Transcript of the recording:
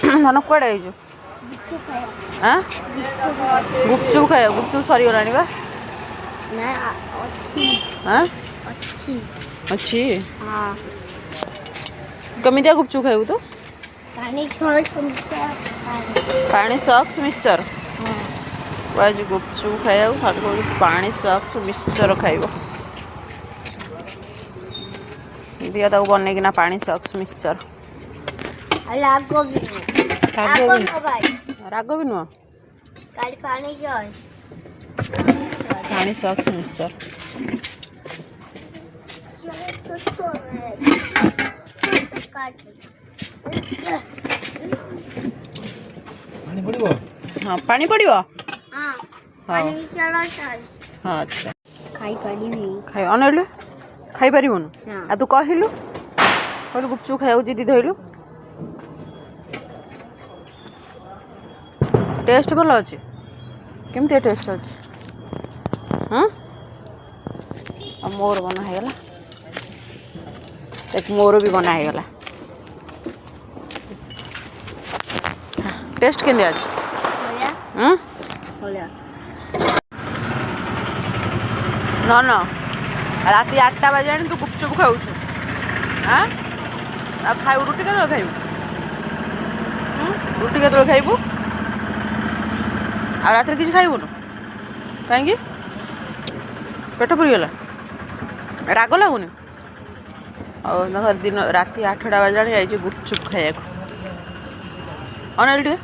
धन कुआड़े आइजु हाँ गुपचुप खाया गुपचुप सरीगला हाँ अच्छी कमितिया गुपचुप खाइबु तो पानी सॉक्स मिक्सचर आज गुपचुप खाया पानी सॉक्स मिक्सचर खाइबो दिया ताऊ बनेकिना पानी सॉक्स मिक्सचर राग भी नुह पानी सॉक्स मिक्सचर हाँ पानी पड़ो हाँ अच्छा खाई अनैलु खाई पारिबुन आ तू कहलु कहलु गुपचुप खाइबु जिदी धइलु टेस्ट भल अच्छे केमती टेस्ट अच्छे हाँ मोर बना है एक मोर भी बना है टेस्ट केमती अच्छे न न राति 8टा बजे तू गुपचुप खाऊ हाँ खाइबु रुटी के खाइबु रुटी के खाइबु आ रात किसी खाइबुन कहीं पेट पुरीगला राग लगुनि और दिन राति 8टा बजे जाइए गुपचुप खाइबा अनैल टे